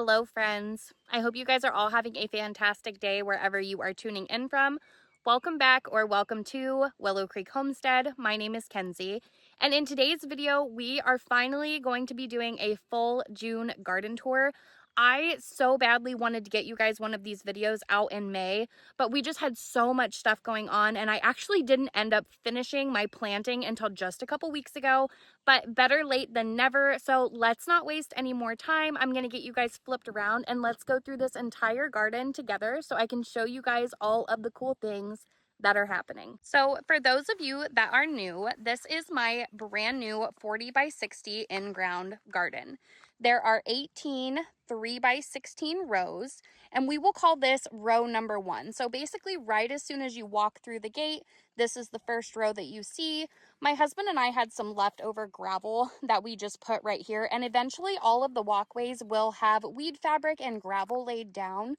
Hello, friends. I hope you guys are all having a fantastic day wherever you are tuning in from. Welcome back or welcome to Willow Creek Homestead. My name is Kenzie, and in today's video, we are finally going to be doing a full June garden tour. I so badly wanted to get you guys one of these videos out in May, but we just had so much stuff going on, and I actually didn't end up finishing my planting until just a couple weeks ago, but better late than never. So let's not waste any more time. I'm going to get you guys flipped around and let's go through this entire garden together so I can show you guys all of the cool things that are happening. So for those of you that are new, this is my brand new 40 by 60 in-ground garden. There are 18 3 by 16 rows, and we will call this row number 1. So basically right as soon as you walk through the gate, this is the first row that you see. My husband and I had some leftover gravel that we just put right here, and eventually all of the walkways will have weed fabric and gravel laid down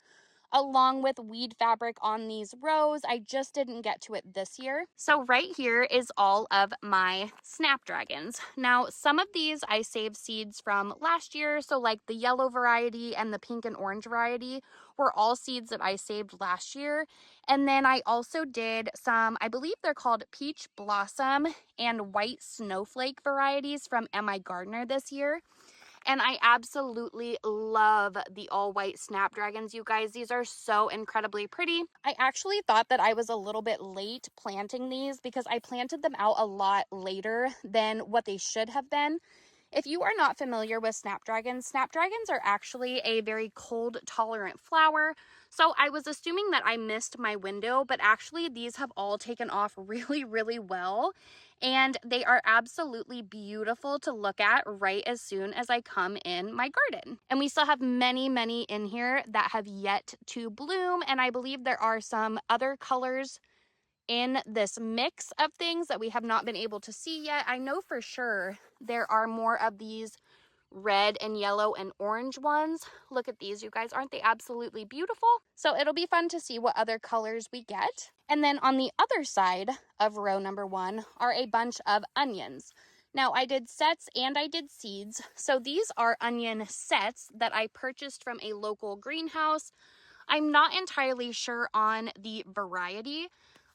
along with weed fabric on these rows. I just didn't get to it this year. So right here is all of my snapdragons. Now, some of these I saved seeds from last year. So like the yellow variety and the pink and orange variety were all seeds that I saved last year. And then I also did some, I believe they're called peach blossom and white snowflake varieties from M.I. Gardener this year. And I absolutely love the all white snapdragons, you guys. These are so incredibly pretty. I actually thought that I was a little bit late planting these because I planted them out a lot later than what they should have been. If you are not familiar with snapdragons are actually a very cold tolerant flower. So I was assuming that I missed my window, but actually these have all taken off really, really well. And they are absolutely beautiful to look at right as soon as I come in my garden. And we still have many, many in here that have yet to bloom. And I believe there are some other colors in this mix of things that we have not been able to see yet. I know for sure there are more of these red and yellow and orange ones. Look at these, you guys. Aren't they absolutely beautiful? So it'll be fun to see what other colors we get. And then on the other side of row number 1 are a bunch of onions. Now I did sets and I did seeds. So these are onion sets that I purchased from a local greenhouse. I'm not entirely sure on the variety,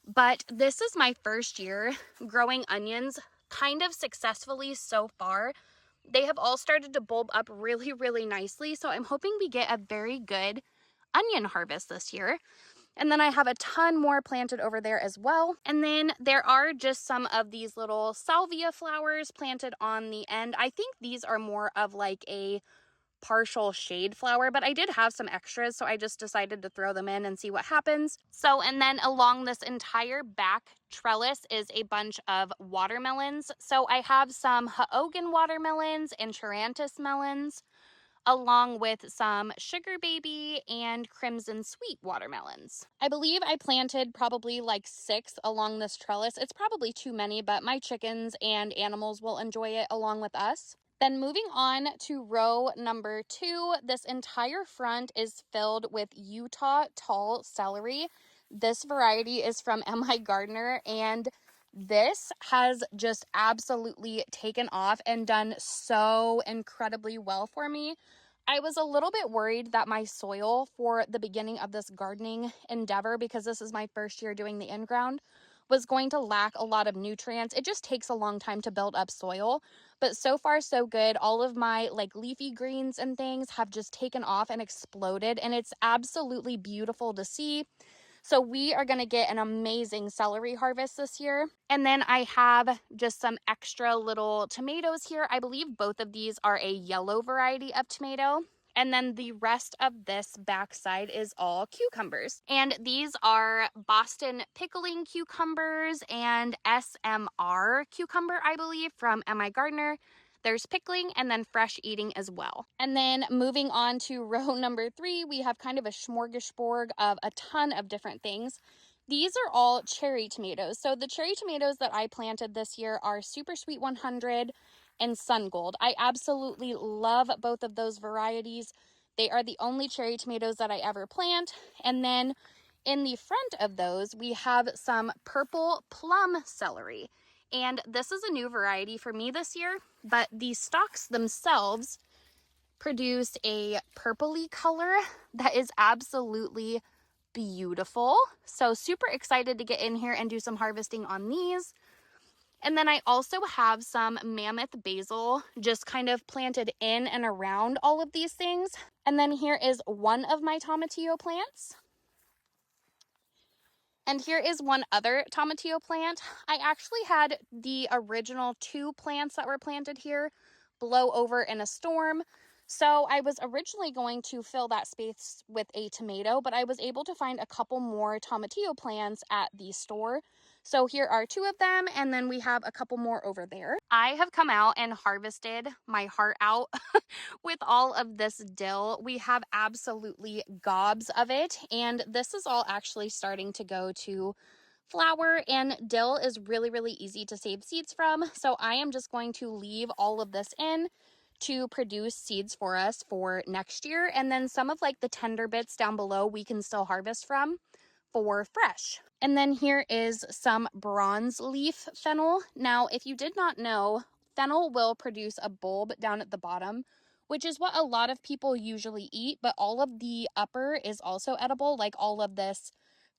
but this is my first year growing onions kind of successfully so far. They have all started to bulb up really, really nicely. So I'm hoping we get a very good onion harvest this year. And then I have a ton more planted over there as well. And then there are just some of these little salvia flowers planted on the end. I think these are more of like a partial shade flower, but I did have some extras, so I just decided to throw them in and see what happens. So, and then along this entire back trellis is a bunch of watermelons. So I have some Haogan watermelons and Charantis melons, along with some Sugar Baby and Crimson Sweet watermelons. I believe I planted probably like 6 along this trellis. It's probably too many, but my chickens and animals will enjoy it along with us. Then moving on to row number 2, this entire front is filled with Utah tall celery. This variety is from M.I. Gardener, and this has just absolutely taken off and done so incredibly well for me. I was a little bit worried that my soil for the beginning of this gardening endeavor, because this is my first year doing the in-ground, was going to lack a lot of nutrients. It just takes a long time to build up soil, but so far so good. All of my like leafy greens and things have just taken off and exploded, and it's absolutely beautiful to see. So we are going to get an amazing celery harvest this year. And then I have just some extra little tomatoes here. I believe both of these are a yellow variety of tomato. And then the rest of this backside is all cucumbers. And these are Boston pickling cucumbers and SMR cucumber, I believe, from M.I. Gardener. There's pickling and then fresh eating as well. And then moving on to row number 3, we have kind of a smorgasbord of a ton of different things. These are all cherry tomatoes. So the cherry tomatoes that I planted this year are Super Sweet 100 and Sun Gold. I absolutely love both of those varieties. They are the only cherry tomatoes that I ever plant. And then in the front of those, we have some purple plum celery. And this is a new variety for me this year, but the stalks themselves produce a purpley color that is absolutely beautiful. So super excited to get in here and do some harvesting on these. And then I also have some mammoth basil just kind of planted in and around all of these things. And then here is one of my tomatillo plants. And here is one other tomatillo plant. I actually had the original 2 plants that were planted here blow over in a storm. So I was originally going to fill that space with a tomato, but I was able to find a couple more tomatillo plants at the store. So here are 2 of them, and then we have a couple more over there. I have come out and harvested my heart out with all of this dill. We have absolutely gobs of it, and this is all actually starting to go to flower, and dill is really, really easy to save seeds from. So I am just going to leave all of this in to produce seeds for us for next year. And then some of like the tender bits down below we can still harvest from for fresh. And then here is some bronze leaf fennel. Now, if you did not know, fennel will produce a bulb down at the bottom, which is what a lot of people usually eat, but all of the upper is also edible, like all of this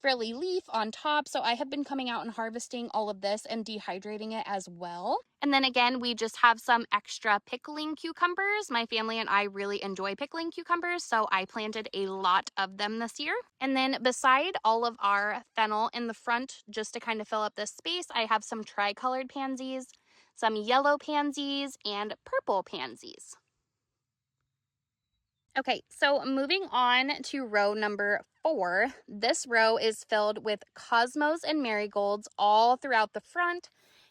frilly leaf on top. So I have been coming out and harvesting all of this and dehydrating it as well. And then again, we just have some extra pickling cucumbers. My family and I really enjoy pickling cucumbers, so I planted a lot of them this year. And then beside all of our fennel in the front, just to kind of fill up this space, I have some tricolored pansies, some yellow pansies, and purple pansies. Okay, so moving on to row number 4. This row is filled with cosmos and marigolds all throughout the front,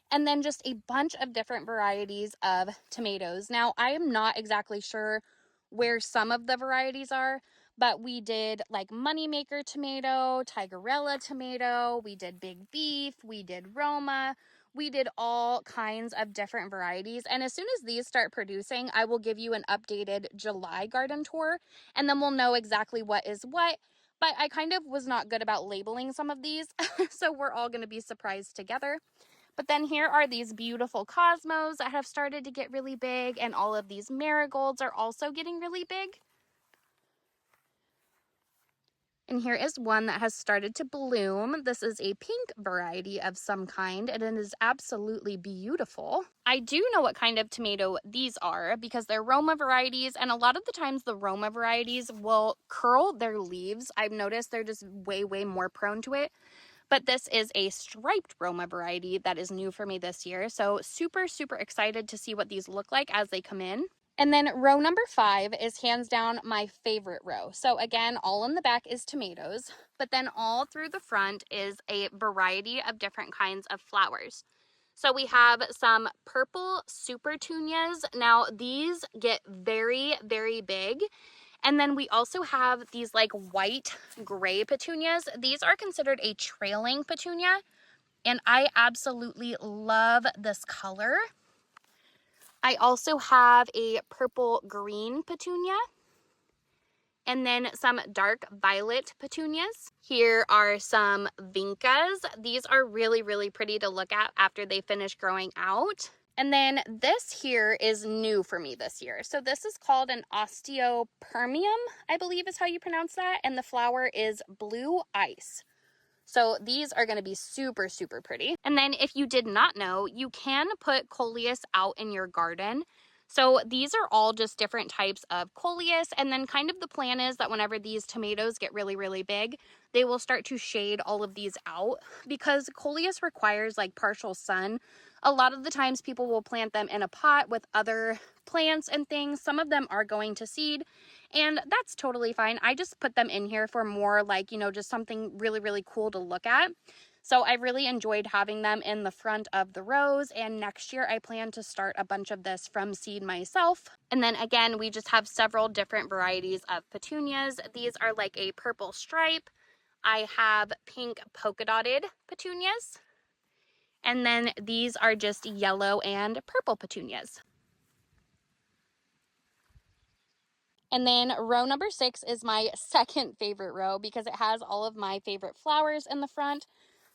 and then just a bunch of different varieties of tomatoes. Now, I am not exactly sure where some of the varieties are, but we did like Moneymaker tomato, Tigerella tomato, we did Big Beef, we did Roma. We did all kinds of different varieties, and as soon as these start producing, I will give you an updated July garden tour, and then we'll know exactly what is what. But I kind of was not good about labeling some of these, so we're all going to be surprised together. But then here are these beautiful cosmos that have started to get really big, and all of these marigolds are also getting really big. And here is one that has started to bloom. This is a pink variety of some kind, and it is absolutely beautiful. I do know what kind of tomato these are because they're Roma varieties, and a lot of the times the Roma varieties will curl their leaves. I've noticed they're just way, way more prone to it. But this is a striped Roma variety that is new for me this year. So super, super excited to see what these look like as they come in. And then row number 5 is hands down my favorite row. So again, all in the back is tomatoes, but then all through the front is a variety of different kinds of flowers. So we have some purple super petunias. Now these get very, very big. And then we also have these like white gray petunias. These are considered a trailing petunia, and I absolutely love this color. I also have a purple green petunia, and then some dark violet petunias. Here are some vincas. These are really, really pretty to look at after they finish growing out. And then this here is new for me this year. So this is called an osteopermium, I believe is how you pronounce that. And the flower is blue ice. So these are going to be super, super pretty. And then if you did not know, you can put coleus out in your garden. So these are all just different types of coleus. And then kind of the plan is that whenever these tomatoes get really, really big, they will start to shade all of these out because coleus requires like partial sun. A lot of the times people will plant them in a pot with other plants and things. Some of them are going to seed, and that's totally fine. I just put them in here for more like, you know, just something really, really cool to look at. So I really enjoyed having them in the front of the rows, and next year I plan to start a bunch of this from seed myself. And then again, we just have several different varieties of petunias. These are like a purple stripe. I have pink polka dotted petunias. And then these are just yellow and purple petunias. And then row number 6 is my second favorite row because it has all of my favorite flowers in the front.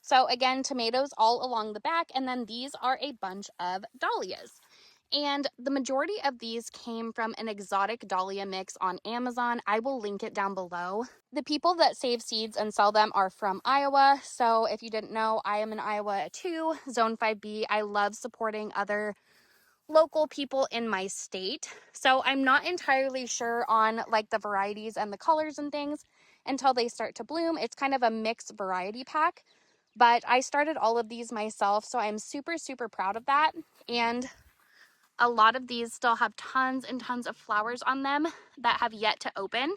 So again, tomatoes all along the back, and then these are a bunch of dahlias. And the majority of these came from an exotic dahlia mix on Amazon. I will link it down below. The people that save seeds and sell them are from Iowa. So if you didn't know, I am in Iowa too, Zone 5B. I love supporting other local people in my state. So I'm not entirely sure on like the varieties and the colors and things until they start to bloom. It's kind of a mixed variety pack, but I started all of these myself. So I'm super, super proud of that. And a lot of these still have tons and tons of flowers on them that have yet to open.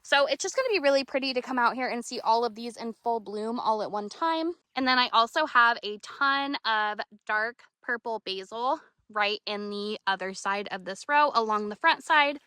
So it's just going to be really pretty to come out here and see all of these in full bloom all at one time. And then I also have a ton of dark purple basil right in the other side of this row along the front side.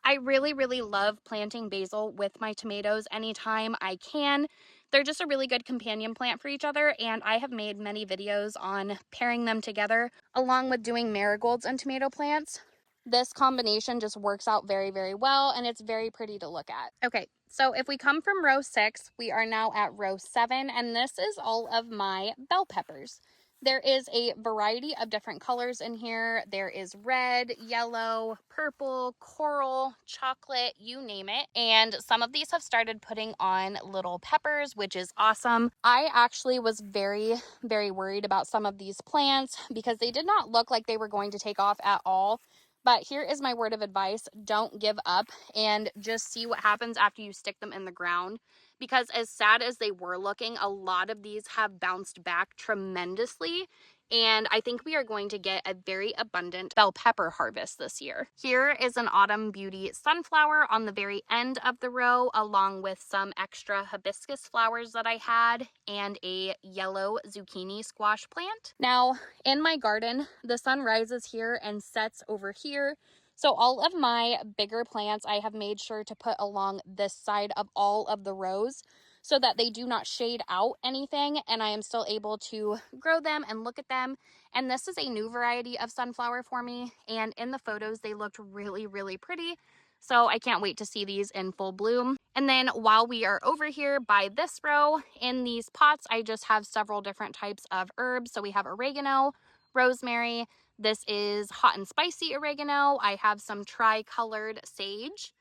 I really, really love planting basil with my tomatoes anytime I can. They're just a really good companion plant for each other, and I have made many videos on pairing them together along with doing marigolds and tomato plants. This combination just works out very, very well, and it's very pretty to look at. Okay, so if we come from row 6, we are now at row 7, and this is all of my bell peppers. There is a variety of different colors in here. There is red, yellow, purple, coral, chocolate, you name it. And some of these have started putting on little peppers, which is awesome. I actually was very, very worried about some of these plants because they did not look like they were going to take off at all. But here is my word of advice. Don't give up and just see what happens after you stick them in the ground. Because as sad as they were looking, a lot of these have bounced back tremendously. And I think we are going to get a very abundant bell pepper harvest this year. Here is an autumn beauty sunflower on the very end of the row, along with some extra hibiscus flowers that I had and a yellow zucchini squash plant. Now, in my garden, the sun rises here and sets over here. So all of my bigger plants I have made sure to put along this side of all of the rows so that they do not shade out anything and I am still able to grow them and look at them. And this is a new variety of sunflower for me, and in the photos they looked really, really pretty. So I can't wait to see these in full bloom. And then while we are over here by this row, in these pots, I just have several different types of herbs. So we have oregano, rosemary. This is hot and spicy oregano. I have some tri-colored sage.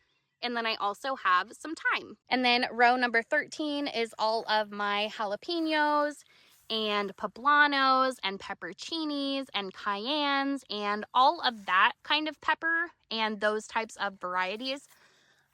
And then I also have some thyme. And then row number 13 is all of my jalapenos and poblanos and pepperoncinis and cayennes and all of that kind of pepper and those types of varieties.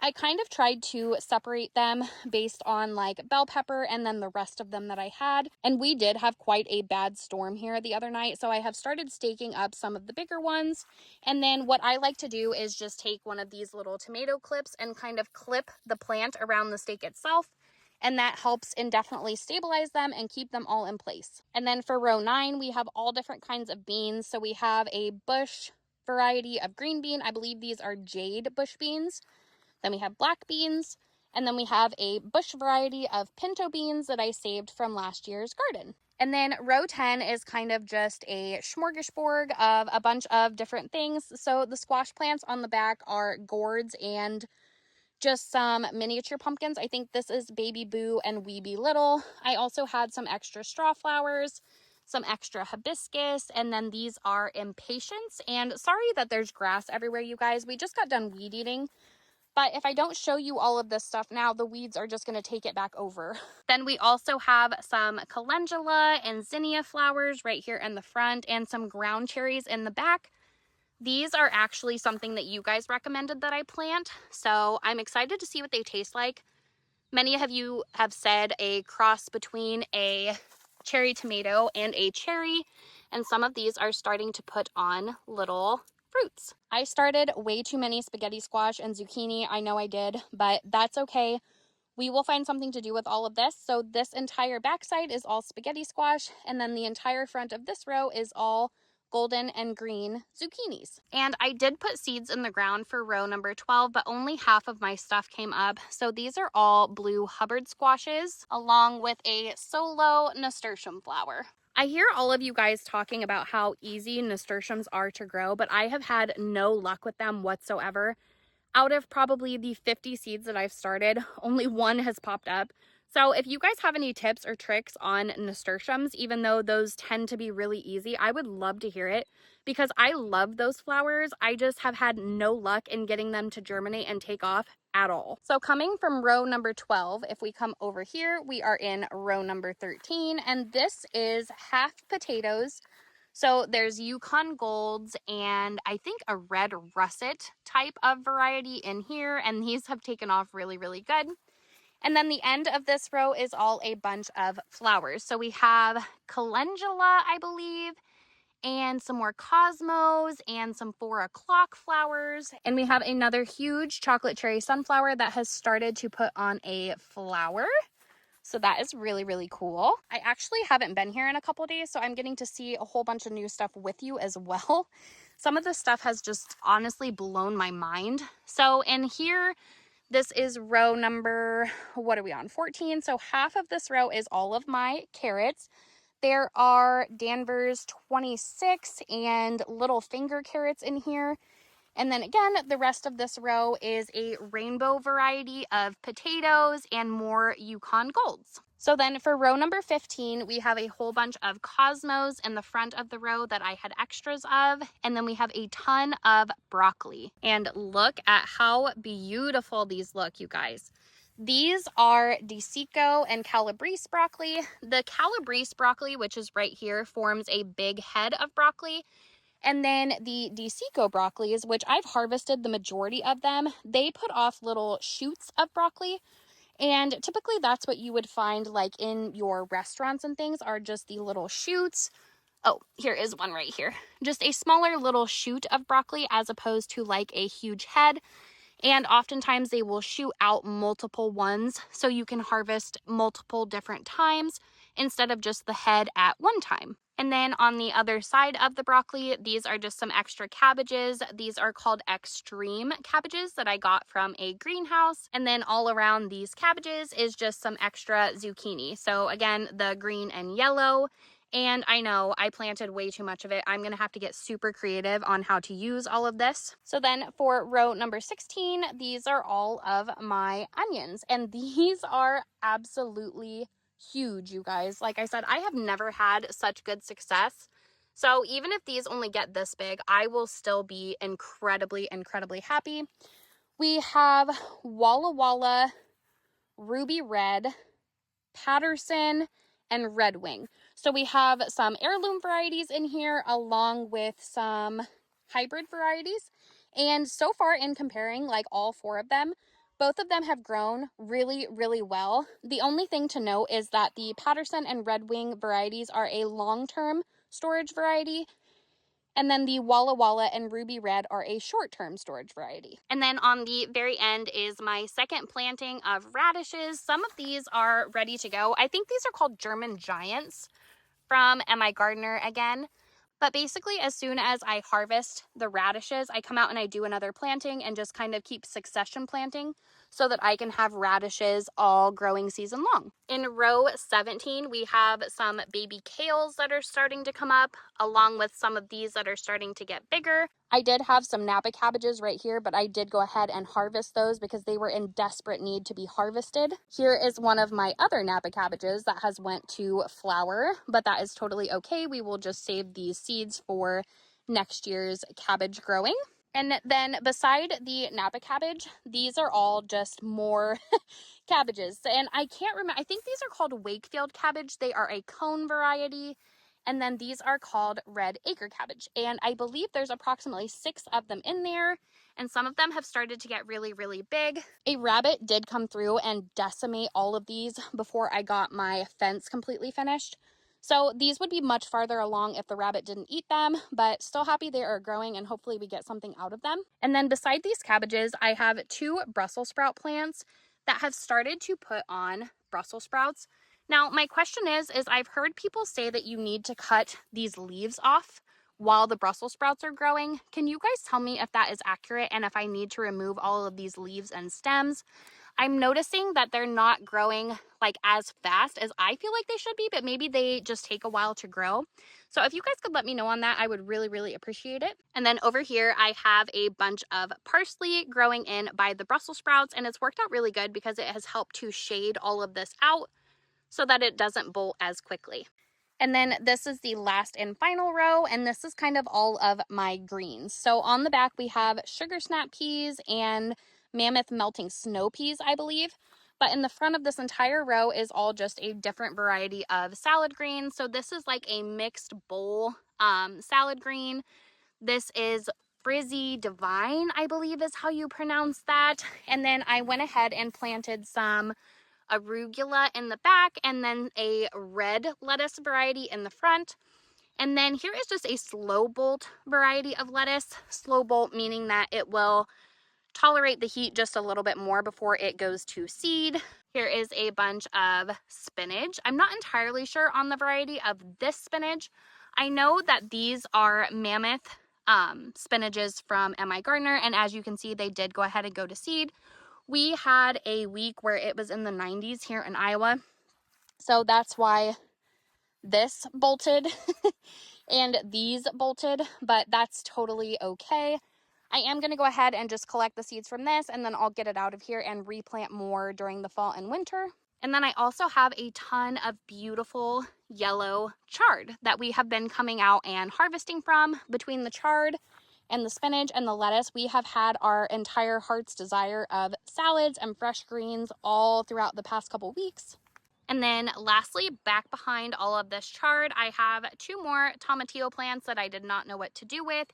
I kind of tried to separate them based on like bell pepper and then the rest of them that I had. And we did have quite a bad storm here the other night. So I have started staking up some of the bigger ones. And then what I like to do is just take one of these little tomato clips and kind of clip the plant around the stake itself. And that helps indefinitely stabilize them and keep them all in place. And then for row 9, we have all different kinds of beans. So we have a bush variety of green bean. I believe these are jade bush beans. Then we have black beans, and then we have a bush variety of pinto beans that I saved from last year's garden. And then row 10 is kind of just a smorgasbord of a bunch of different things. So the squash plants on the back are gourds and just some miniature pumpkins. I think this is Baby Boo and Weeby Little. I also had some extra straw flowers, some extra hibiscus, and then these are impatiens. And sorry that there's grass everywhere, you guys. We just got done weed eating. But if I don't show you all of this stuff now, the weeds are just going to take it back over. Then we also have some calendula and zinnia flowers right here in the front and some ground cherries in the back. These are actually something that you guys recommended that I plant, so I'm excited to see what they taste like. Many of you have said a cross between a cherry tomato and a cherry, and some of these are starting to put on little fruits. I started way too many spaghetti squash and zucchini. I know I did, but that's okay. We will find something to do with all of this. So this entire backside is all spaghetti squash, and then the entire front of this row is all golden and green zucchinis. And I did put seeds in the ground for row number 12, but only half of my stuff came up. So these are all blue Hubbard squashes along with a solo nasturtium flower. I hear all of you guys talking about how easy nasturtiums are to grow, but I have had no luck with them whatsoever. Out of probably the 50 seeds that I've started, only one has popped up. So if you guys have any tips or tricks on nasturtiums, even though those tend to be really easy, I would love to hear it because I love those flowers. I just have had no luck in getting them to germinate and take off at all. So coming from row number 12, if we come over here, we are in row number 13, and this is half potatoes. So there's Yukon Golds and I think a red russet type of variety in here, and these have taken off really, really good. And then the end of this row is all a bunch of flowers. So we have calendula, I believe, and some more cosmos and some 4 o'clock flowers. And we have another huge chocolate cherry sunflower that has started to put on a flower. So that is really, really cool. I actually haven't been here in a couple days, so I'm getting to see a whole bunch of new stuff with you as well. Some of this stuff has just honestly blown my mind. So in here, this is row number, what are we on? 14. So half of this row is all of my carrots. There are Danvers 26 and little finger carrots in here. And then again, the rest of this row is a rainbow variety of potatoes and more Yukon Golds. So then for row number 15, we have a whole bunch of cosmos in the front of the row that I had extras of. And then we have a ton of broccoli. And look at how beautiful these look, you guys. These are Desico and Calabrese broccoli. The Calabrese broccoli, which is right here, forms a big head of broccoli. And then the Desico broccolis, which I've harvested the majority of them, they put off little shoots of broccoli. And typically that's what you would find like in your restaurants and things, are just the little shoots. Oh, here is one right here. Just a smaller little shoot of broccoli as opposed to like a huge head. And oftentimes they will shoot out multiple ones so you can harvest multiple different times instead of just the head at one time. And then on the other side of the broccoli, these are just some extra cabbages. These are called extreme cabbages that I got from a greenhouse. And then all around these cabbages is just some extra zucchini. So again, the green and yellow. And I know I planted way too much of it. I'm going to have to get super creative on how to use all of this. So then for row number 16, these are all of my onions. And these are absolutely huge, you guys. Like I said, I have never had such good success. So even if these only get this big, I will still be incredibly, incredibly happy. We have Walla Walla, Ruby Red, Patterson, and Red Wing. So we have some heirloom varieties in here along with some hybrid varieties. And so far in comparing like all 4 of them, both of them have grown really, really well. The only thing to note is that the Patterson and Red Wing varieties are a long-term storage variety. And then the Walla Walla and Ruby Red are a short-term storage variety. And then on the very end is my second planting of radishes. Some of these are ready to go. I think these are called German Giants from M.I. Gardener again. But basically, as soon as I harvest the radishes, I come out and I do another planting and just kind of keep succession planting so that I can have radishes all growing season long. In row 17, we have some baby kales that are starting to come up, along with some of these that are starting to get bigger. I did have some Napa cabbages right here, but I did go ahead and harvest those because they were in desperate need to be harvested. Here is one of my other Napa cabbages that has went to flower, but that is totally okay. We will just save these seeds for next year's cabbage growing. And then beside the Napa cabbage, these are all just more cabbages. And I can't remember, I think these are called Wakefield cabbage. They are a cone variety. And then these are called red acre cabbage. And I believe there's approximately 6 of them in there. And some of them have started to get really, really big. A rabbit did come through and decimate all of these before I got my fence completely finished. So these would be much farther along if the rabbit didn't eat them, but still happy they are growing and hopefully we get something out of them. And then beside these cabbages, I have 2 Brussels sprout plants that have started to put on Brussels sprouts. Now, my question is I've heard people say that you need to cut these leaves off while the Brussels sprouts are growing. Can you guys tell me if that is accurate and if I need to remove all of these leaves and stems? I'm noticing that they're not growing like as fast as I feel like they should be, but maybe they just take a while to grow. So if you guys could let me know on that, I would really, really appreciate it. And then over here, I have a bunch of parsley growing in by the Brussels sprouts, and it's worked out really good because it has helped to shade all of this out so that it doesn't bolt as quickly. And then this is the last and final row, and this is kind of all of my greens. So on the back, we have sugar snap peas and mammoth melting snow peas, I believe. But in the front of this entire row is all just a different variety of salad greens. So this is like a mixed bowl salad green. This is Frizzy Divine, I believe is how you pronounce that. And then I went ahead and planted some arugula in the back, and then a red lettuce variety in the front. And then here is just a slow bolt variety of lettuce. Slow bolt meaning that it will tolerate the heat just a little bit more before it goes to seed. Here is a bunch of spinach. I'm not entirely sure on the variety of this spinach. I know that these are mammoth spinaches from M.I. Gardner, and as you can see, they did go ahead and go to seed. We had a week where it was in the 90s here in Iowa, so that's why this bolted and these bolted, but that's totally okay. I am going to go ahead and just collect the seeds from this, and then I'll get it out of here and replant more during the fall and winter. And then I also have a ton of beautiful yellow chard that we have been coming out and harvesting from. Between the chard and the spinach and the lettuce, we have had our entire heart's desire of salads and fresh greens all throughout the past couple weeks. And then lastly, back behind all of this chard, I have 2 more tomatillo plants that I did not know what to do with.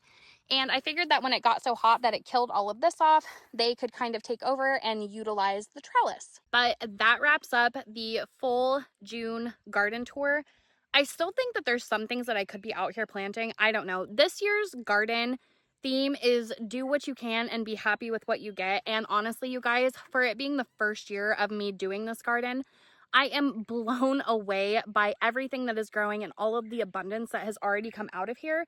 And I figured that when it got so hot that it killed all of this off, they could kind of take over and utilize the trellis. But that wraps up the full June garden tour. I still think that there's some things that I could be out here planting. I don't know. This year's garden theme is do what you can and be happy with what you get. And honestly, you guys, for it being the first year of me doing this garden, I am blown away by everything that is growing and all of the abundance that has already come out of here.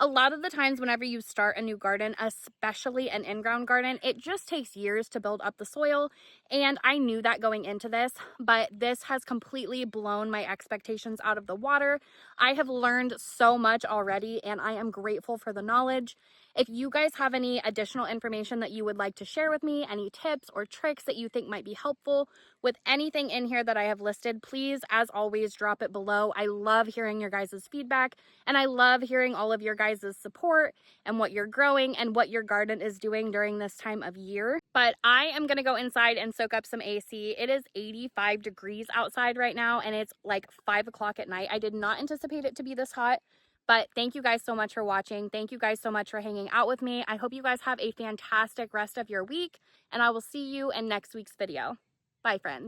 A lot of the times whenever you start a new garden, especially an in-ground garden, it just takes years to build up the soil. And I knew that going into this, but this has completely blown my expectations out of the water. I have learned so much already, and I am grateful for the knowledge. If you guys have any additional information that you would like to share with me, any tips or tricks that you think might be helpful with anything in here that I have listed, please, as always, drop it below. I love hearing your guys' feedback, and I love hearing all of your guys' support and what you're growing and what your garden is doing during this time of year. But I am gonna go inside and soak up some AC. It is 85 degrees outside right now, and it's like 5 o'clock at night. I did not anticipate it to be this hot. But thank you guys so much for watching. Thank you guys so much for hanging out with me. I hope you guys have a fantastic rest of your week, and I will see you in next week's video. Bye, friends.